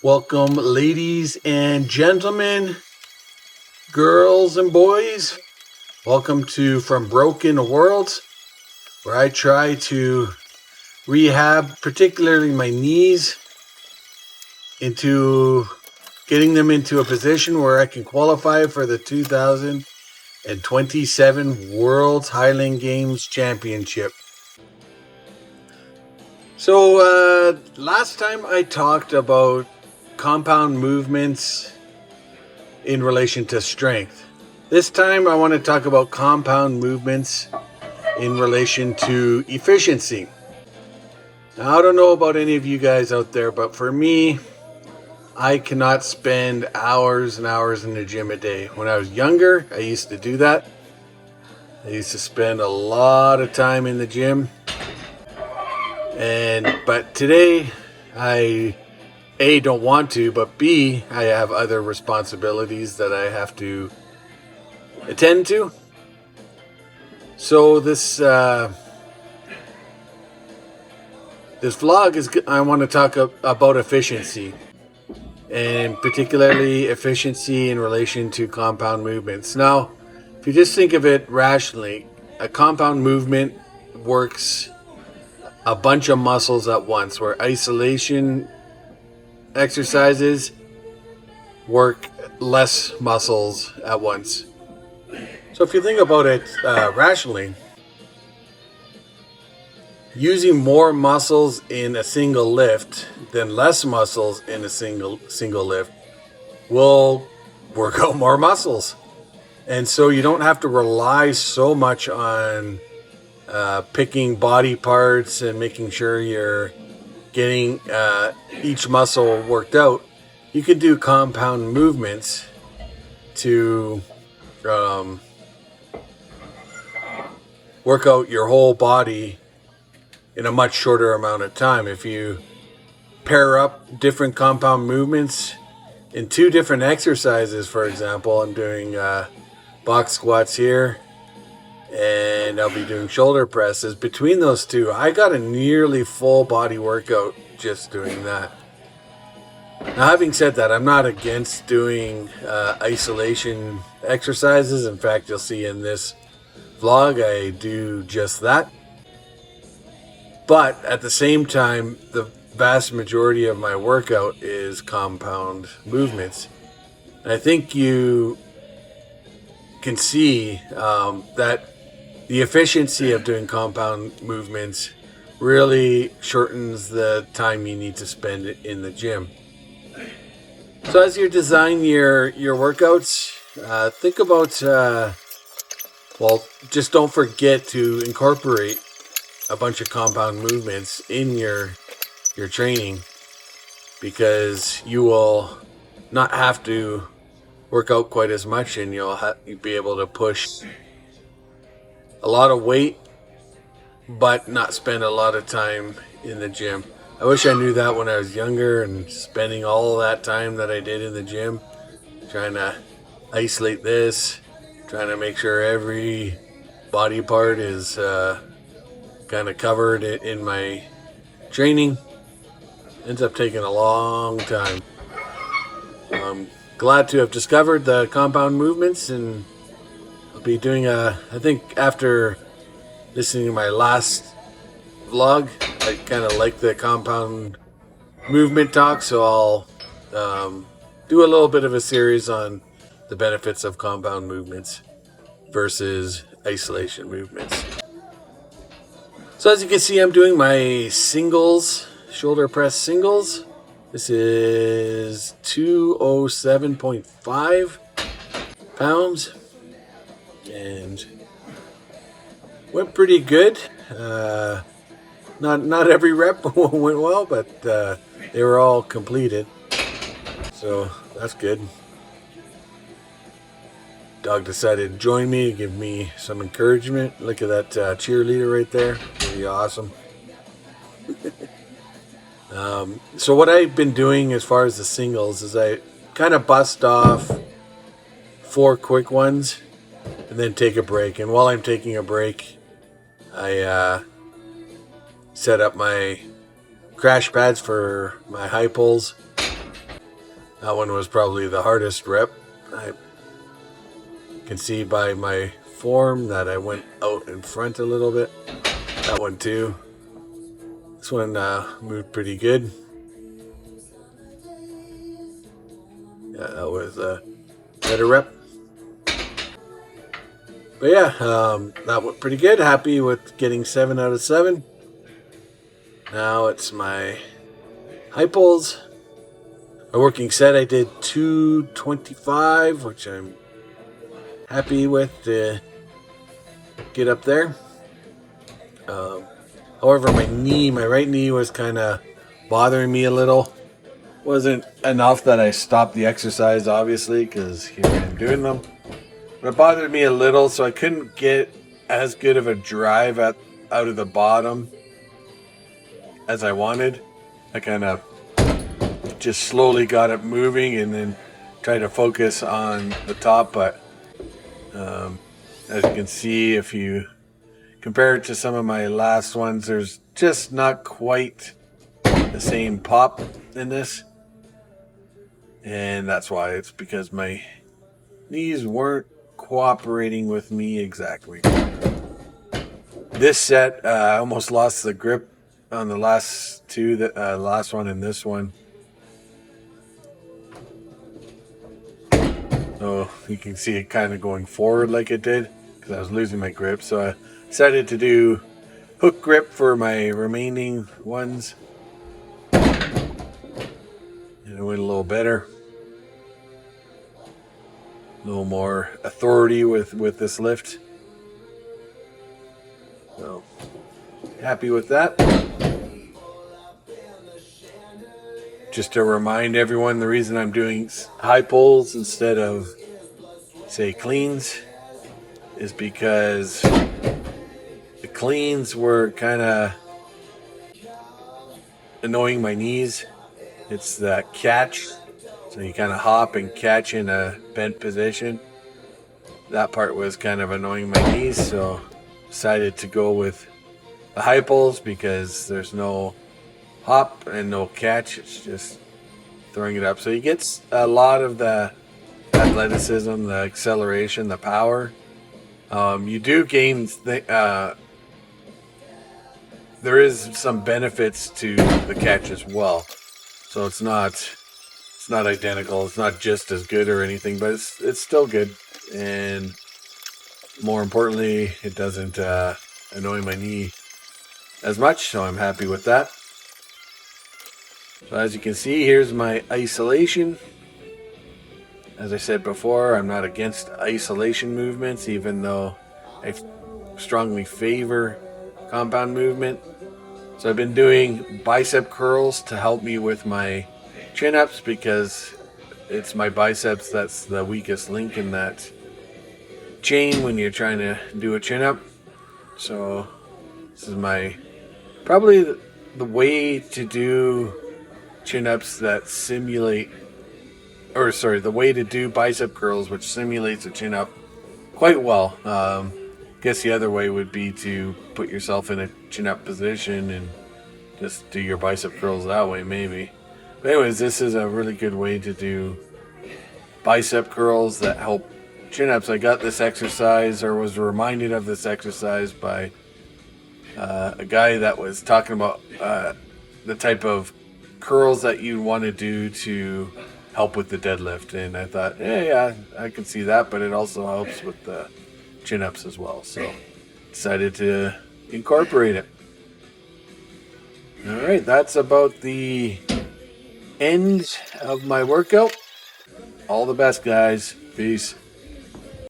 Welcome, ladies and gentlemen, girls and boys. Welcome to From Broken Worlds, where I try to rehab, particularly my knees, into getting them into a position where I can qualify for the 2027 World's Highland Games Championship. So, last time I talked about compound movements in relation to strength. This time I want to talk about compound movements in relation to efficiency. Now, I don't know about any of you guys out there, but for me, I cannot spend hours and hours in the gym a day. When I was younger, I used to do that. I used to spend a lot of time in the gym. But today, I A, don't want to, but B, I have other responsibilities that I have to attend to. So this vlog is, I want to talk about efficiency, and particularly efficiency in relation to compound movements. Now, if you just think of it rationally, a compound movement works a bunch of muscles at once, where isolation exercises work less muscles at once. So if you think about it rationally, using more muscles in a single lift than less muscles in a single lift will work out more muscles. And so you don't have to rely so much on picking body parts and making sure you're getting each muscle worked out. You can do compound movements to work out your whole body in a much shorter amount of time. If you pair up different compound movements in two different exercises, for example, I'm doing box squats here, and I'll be doing shoulder presses. Between those two, I got a nearly full body workout just doing that. Now, having said that, I'm not against doing isolation exercises. In fact, you'll see in this vlog, I do just that. But at the same time, the vast majority of my workout is compound movements. And I think you can see that the efficiency of doing compound movements really shortens the time you need to spend in the gym. So as you design your workouts, think about, just don't forget to incorporate a bunch of compound movements in your training, because you will not have to work out quite as much, and you'll be able to push a lot of weight but not spend a lot of time in the gym. I wish I knew that when I was younger, and spending all that time that I did in the gym trying to isolate this, trying to make sure every body part is kind of covered in my training, ends up taking a long time. I'm glad to have discovered the compound movements, and I'll be doing I think after listening to my last vlog, I kind of like the compound movement talk, so I'll do a little bit of a series on the benefits of compound movements versus isolation movements. So as you can see, I'm doing my singles, shoulder press singles. This is 207.5 pounds, and went pretty good. Not every rep went well, but they were all completed, so that's good. Dog decided to join me, give me some encouragement. Look at that cheerleader right there. Pretty awesome. So what I've been doing as far as the singles is I kind of bust off 4 quick ones and then take a break. And while I'm taking a break, I set up my crash pads for my high pulls, That one was probably the hardest rep. I can see by my form that I went out in front a little bit. That one too. This one moved pretty good. Yeah, that was a better rep. But yeah, that went pretty good. Happy with getting 7 out of 7. Now it's my high pulls. A working set, I did 225, which I'm happy with to get up there. However, my right knee was kind of bothering me a little. Wasn't enough that I stopped the exercise, obviously, because here I am doing them. But it bothered me a little, so I couldn't get as good of a drive out of the bottom as I wanted. I kind of just slowly got it moving and then tried to focus on the top. But as you can see, if you compare it to some of my last ones, there's just not quite the same pop in this. And that's why. It's because my knees weren't cooperating with me exactly. This set, I almost lost the grip on the last two, the last one and this one. So you can see it kind of going forward like it did because I was losing my grip. So I decided to do hook grip for my remaining ones. And it went a little better. A little more authority with this lift. So happy with that. Just to remind everyone, the reason I'm doing high pulls instead of, say, cleans is because the cleans were kind of annoying my knees. It's that catch. So you kind of hop and catch in a bent position. That part was kind of annoying my knees, so decided to go with the high pulls because there's no hop and no catch. It's just throwing it up. So you get a lot of the athleticism, the acceleration, the power. You do gain. There is some benefits to the catch as well. So it's not identical. It's not just as good or anything, but it's still good. And more importantly, it doesn't annoy my knee as much. So I'm happy with that. So as you can see, here's my isolation. As I said before, I'm not against isolation movements, even though I strongly favor compound movement. So I've been doing bicep curls to help me with my chin-ups because it's my biceps that's the weakest link in that chain when you're trying to do a chin-up. So this is probably the way to do chin-ups that simulate, the way to do bicep curls which simulates a chin-up quite well. Guess the other way would be to put yourself in a chin-up position and just do your bicep curls that way, maybe. But anyways, this is a really good way to do bicep curls that help chin-ups. I got this exercise, or was reminded of this exercise by a guy that was talking about the type of curls that you want to do to help with the deadlift. And I thought, yeah, I can see that, but it also helps with the chin-ups as well. So decided to incorporate it. All right, that's about the end of my workout. All the best, guys. Peace.